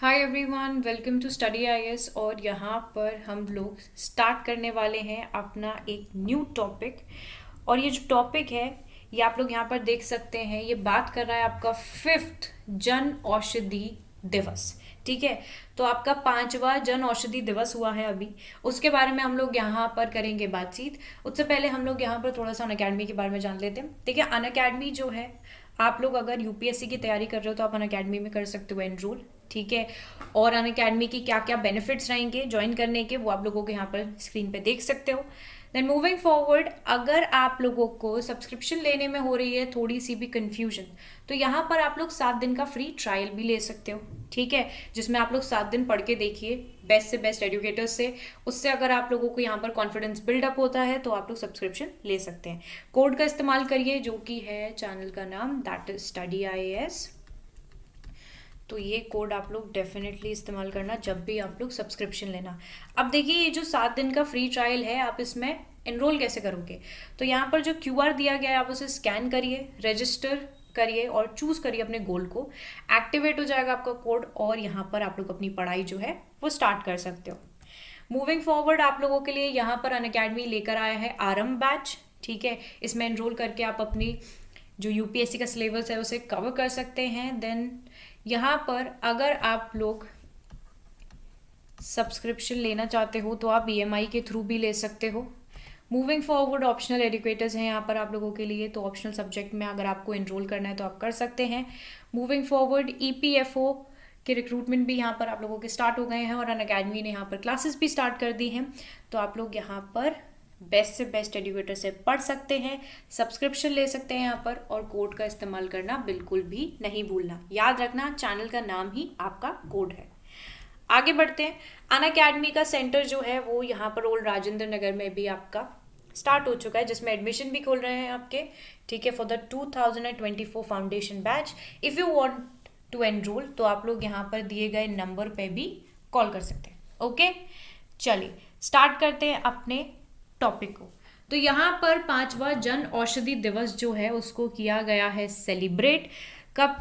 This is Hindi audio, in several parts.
Hi everyone, welcome to study IAS. और यहाँ पर हम लोग स्टार्ट करने वाले हैं अपना एक न्यू टॉपिक। और ये जो टॉपिक है ये आप लोग यहाँ पर देख सकते हैं, ये बात कर रहा है आपका 5th जन औषधि दिवस। ठीक है, तो आपका 5वां जन औषधि दिवस हुआ है अभी, उसके बारे में हम लोग यहाँ पर करेंगे बातचीत। उससे पहले हम लोग यहाँ पर थोड़ा सा अनअकैडमी के बारे में जान लेते हैं। ठीक है, अनअकैडमी जो है, आप लोग अगर यूपीएससी की तैयारी कर रहे हो तो आप अनअकैडमी में कर सकते हो एनरोल। ठीक है, और अनअकैडमी की क्या क्या बेनिफिट्स रहेंगे ज्वाइन करने के, वो आप लोगों को यहाँ पर स्क्रीन पे देख सकते हो। देन मूविंग फॉरवर्ड, अगर आप लोगों को सब्सक्रिप्शन लेने में हो रही है थोड़ी सी भी कंफ्यूजन, तो यहाँ पर आप लोग 7 दिन का फ्री ट्रायल भी ले सकते हो। ठीक है, जिसमें आप लोग 7 दिन पढ़ के देखिए बेस्ट से बेस्ट एजुकेटर्स से। उससे अगर आप लोगों को यहाँ पर कॉन्फिडेंस बिल्डअप होता है तो आप लोग सब्सक्रिप्शन ले सकते हैं। कोड का इस्तेमाल करिए जो कि है चैनल का नाम, दैट इज स्टडी आईएएस। तो ये कोड आप लोग डेफिनेटली इस्तेमाल करना जब भी आप लोग सब्सक्रिप्शन लेना। अब देखिए, ये जो 7 दिन का फ्री ट्रायल है, आप इसमें एनरोल कैसे करोगे। तो यहाँ पर जो क्यूआर दिया गया है आप उसे स्कैन करिए, रजिस्टर करिए और चूज करिए अपने गोल को। एक्टिवेट हो जाएगा आपका कोड और यहाँ पर आप लोग अपनी पढ़ाई जो है वो स्टार्ट कर सकते हो। मूविंग फॉरवर्ड, आप लोगों के लिए यहाँ पर अनअकैडमी लेकर आया है आरंभ बैच। ठीक है, इसमें एनरोल करके आप अपनी जो यूपीएससी का सिलेबस है उसे कवर कर सकते हैं। देन यहाँ पर अगर आप लोग सब्सक्रिप्शन लेना चाहते हो तो आप ईएमआई के थ्रू भी ले सकते हो। मूविंग फॉरवर्ड, ऑप्शनल एजुकेटर्स हैं यहाँ पर आप लोगों के लिए, तो ऑप्शनल सब्जेक्ट में अगर आपको एनरोल करना है तो आप कर सकते हैं। मूविंग फॉरवर्ड, ईपीएफओ के रिक्रूटमेंट भी यहाँ पर आप लोगों के स्टार्ट हो गए हैं और अनअकैडमी ने यहाँ पर क्लासेस भी स्टार्ट कर दी हैं। तो आप लोग यहाँ पर बेस्ट से बेस्ट एजुकेटर से पढ़ सकते हैं, सब्सक्रिप्शन ले सकते हैं यहाँ पर, और कोड का इस्तेमाल करना बिल्कुल भी नहीं भूलना। याद रखना, चैनल का नाम ही आपका कोड है। आगे बढ़ते हैं। अनअकैडमी का सेंटर जो है वो यहाँ पर ओल्ड राजेंद्र नगर में भी आपका स्टार्ट हो चुका है, जिसमें एडमिशन भी खोल रहे हैं आपके। ठीक है, for the 2024 foundation batch. If you want to enroll तो आप लोग यहाँ पर दिए गए नंबर पे भी कॉल कर सकते हैं। ओके, चलिए स्टार्ट करते हैं अपने टॉपिक को। तो यहाँ पर 5वां जन औषधि दिवस जो है उसको किया गया है सेलिब्रेट। कब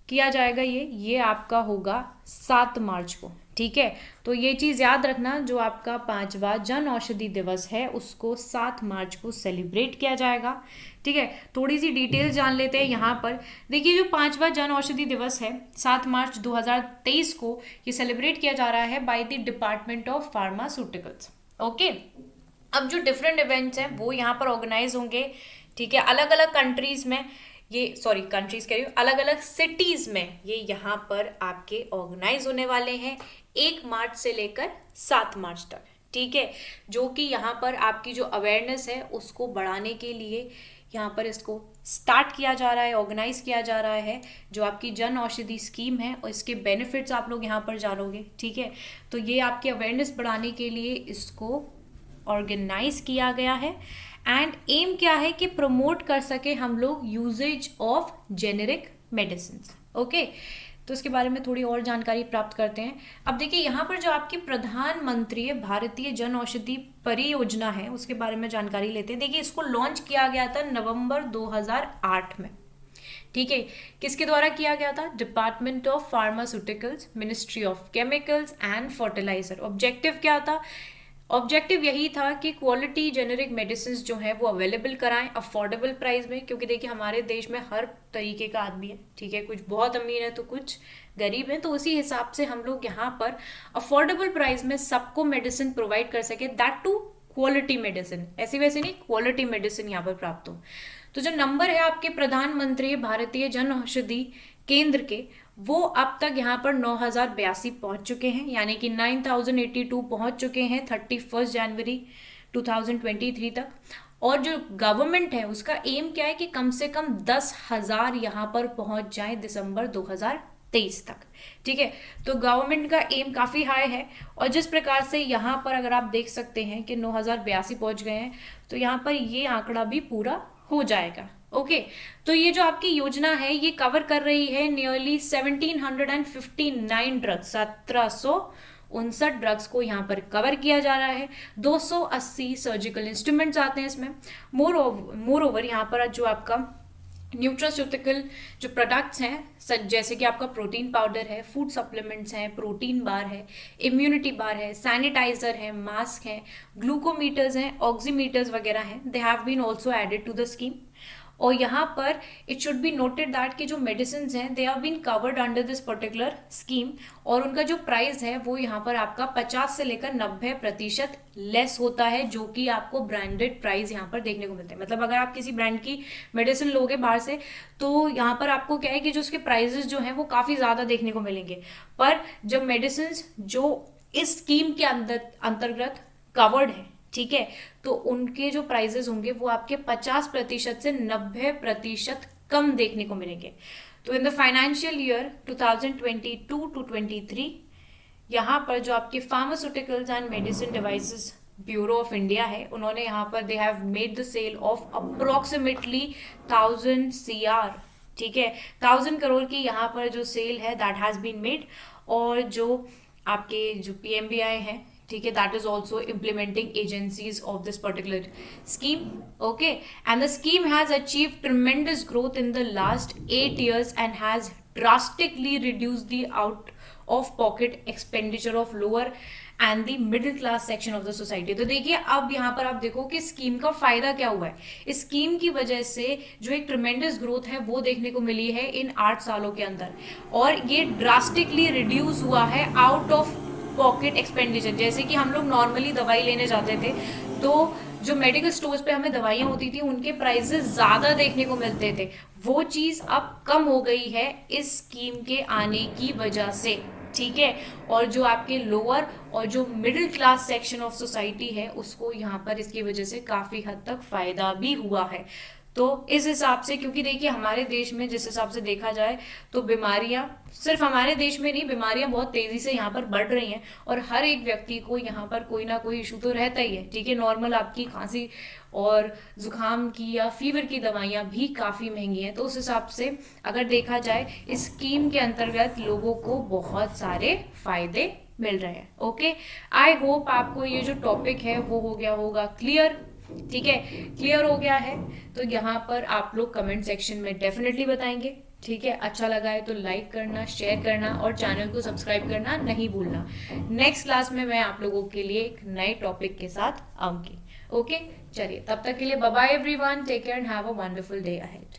किया जाएगा ये आपका होगा 7 मार्च को। ठीक है, तो ये चीज़ याद रखना, जो आपका 5वां जन औषधि दिवस है उसको 7 मार्च को सेलिब्रेट किया जाएगा। ठीक है, थोड़ी सी डिटेल जान लेते हैं यहाँ पर। देखिए, जो 5वां जन औषधि दिवस है 7 मार्च 2023 को ये सेलिब्रेट किया जा रहा है by the department of pharmaceuticals. Okay, अब जो डिफरेंट इवेंट्स हैं वो यहाँ पर ऑर्गेनाइज होंगे। ठीक है, अलग अलग कंट्रीज में कंट्रीज कह रही हूँ, अलग अलग सिटीज में ये यहाँ पर आपके ऑर्गेनाइज होने वाले हैं 1 मार्च से लेकर 7 मार्च तक। ठीक है, जो कि यहाँ पर आपकी जो अवेयरनेस है उसको बढ़ाने के लिए यहाँ पर इसको स्टार्ट किया जा रहा है, ऑर्गेनाइज किया जा रहा है। जो आपकी जन औषधि स्कीम है और इसके बेनिफिट्स आप लोग यहाँ पर जानोगे। ठीक है, तो ये आपकी अवेयरनेस बढ़ाने के लिए इसको ऑर्गेनाइज किया गया है। एंड एम क्या है कि प्रमोट कर सके हम लोग usages of generic medicine. Okay, तो इसके बारे में थोड़ी और जानकारी प्राप्त करते हैं। अब देखिए, यहाँ पर जो आपकी प्रधानमंत्री भारतीय जन औषधि परियोजना है उसके बारे में जानकारी लेते हैं। देखिए, इसको लॉन्च किया गया था नवंबर 2008 में। ठीक है, किसके द्वारा किया गया था? Department of pharmaceuticals, ministry of chemicals and fertilizer. Objective क्या था? ऑब्जेक्टिव यही था कि क्वालिटी जेनेरिक मेडिसिन जो है वो अवेलेबल कराएं अफोर्डेबल प्राइस में, क्योंकि देखिए हमारे देश में हर तरीके का आदमी है। ठीक है, कुछ बहुत अमीर है तो कुछ गरीब है, तो उसी हिसाब से हम लोग यहाँ पर अफोर्डेबल प्राइस में सबको मेडिसिन प्रोवाइड कर सके, दैट टू क्वालिटी मेडिसिन। ऐसी वैसे नहीं, क्वालिटी मेडिसिन यहाँ पर प्राप्त हो। तो जो नंबर है आपके प्रधानमंत्री भारतीय जन औषधि केंद्र के, वो अब तक यहाँ पर 9082 पहुंच चुके हैं, यानी कि 9082 पहुंच चुके हैं 31 जनवरी 2023 तक। और जो गवर्नमेंट है उसका एम क्या है कि कम से कम 10,000 यहाँ पर पहुंच जाए दिसंबर 2023 तक। ठीक है, तो गवर्नमेंट का एम काफ़ी हाई है। और जिस प्रकार से यहाँ पर अगर आप देख सकते हैं कि 9082 पहुंच गए हैं, तो यहाँ पर ये आंकड़ा भी पूरा हो जाएगा। ओके, तो ये जो आपकी योजना है ये कवर कर रही है नियरली 1759 ड्रग्स, 1759 ड्रग्स को यहाँ पर कवर किया जा रहा है। 280 सर्जिकल इंस्ट्रूमेंट्स आते हैं इसमें। मोर ओवर यहाँ पर जो आपका न्यूट्रास्यूटिकल जो प्रोडक्ट्स हैं जैसे कि आपका प्रोटीन पाउडर है, फूड सप्लीमेंट्स हैं, प्रोटीन बार है, इम्यूनिटी बार है, सैनिटाइजर है, मास्क है, ग्लूकोमीटर्स हैं, ऑक्सीमीटर्स वगैरह हैं, they have been also added to the scheme. और यहाँ पर it should be noted that कि जो मेडिसिन हैं they have been covered under this particular scheme, और उनका जो प्राइस है वो यहाँ पर आपका 50 से लेकर 90% लेस होता है, जो कि आपको ब्रांडेड प्राइस यहाँ पर देखने को मिलते हैं। मतलब अगर आप किसी ब्रांड की मेडिसिन लोगे बाहर से तो यहाँ पर आपको क्या है कि जो उसके प्राइजेस जो हैं वो काफ़ी ज़्यादा देखने को मिलेंगे, पर जब मेडिसिन जो इस स्कीम के अंतर्गत कवर्ड है, ठीक है, तो उनके जो प्राइजेस होंगे वो आपके 50% से 90% कम देखने को मिलेंगे। तो in the financial year 2022 to 23 यहाँ पर जो आपके pharmaceuticals and medicine devices bureau of India है, उन्होंने यहाँ पर they have made the sale of approximately 1000 CR, ठीक है, 1000 करोड़ की यहाँ पर जो सेल है दैट हैज बीन मेड। और जो आपके जो PMBI है, ठीक है, that is also implementing agencies of this particular scheme, okay, and the scheme has achieve tremendous growth in the last 8 years and has drastically reduce the out of pocket expenditure of lower and the middle class section of the society. तो देखिए अब यहाँ पर आप देखो कि स्कीम का फायदा क्या हुआ है। इस स्कीम की वजह से जो एक ट्रिमेंडस ग्रोथ है वो देखने को मिली है इन 8 सालों के अंदर, और ये ड्रास्टिकली रिड्यूस हुआ है आउट ऑफ पॉकेट एक्सपेंडिचर। जैसे कि हम लोग नॉर्मली दवाई लेने जाते थे तो जो मेडिकल स्टोर्स पे हमें दवाइयाँ होती थी उनके प्राइसेस ज़्यादा देखने को मिलते थे, वो चीज़ अब कम हो गई है इस स्कीम के आने की वजह से, ठीक है। और जो आपके लोअर और जो middle class section of society है उसको यहाँ पर इसकी वजह से काफ़ी हद तक फ़ायदा भी हुआ है। तो इस हिसाब से, क्योंकि देखिए हमारे देश में जिस हिसाब से देखा जाए तो बीमारियां सिर्फ हमारे देश में नहीं, बीमारियां बहुत तेजी से यहाँ पर बढ़ रही हैं और हर एक व्यक्ति को यहाँ पर कोई ना कोई इशू तो रहता ही है, ठीक है। नॉर्मल आपकी खांसी और जुकाम की या फीवर की दवाइयाँ भी काफ़ी महंगी हैं, तो उस हिसाब से अगर देखा जाए इस स्कीम के अंतर्गत लोगों को बहुत सारे फायदे मिल रहे हैं। ओके, आई होप आपको ये जो टॉपिक है वो हो गया होगा क्लियर, ठीक है। क्लियर हो गया है तो यहाँ पर आप लोग कमेंट सेक्शन में डेफिनेटली बताएंगे, ठीक है। अच्छा लगा है तो लाइक करना, शेयर करना और चैनल को सब्सक्राइब करना नहीं भूलना। नेक्स्ट क्लास में मैं आप लोगों के लिए एक नए टॉपिक के साथ आऊंगी। ओके, चलिए तब तक के लिए bye bye everyone, take care and have a wonderful day ahead.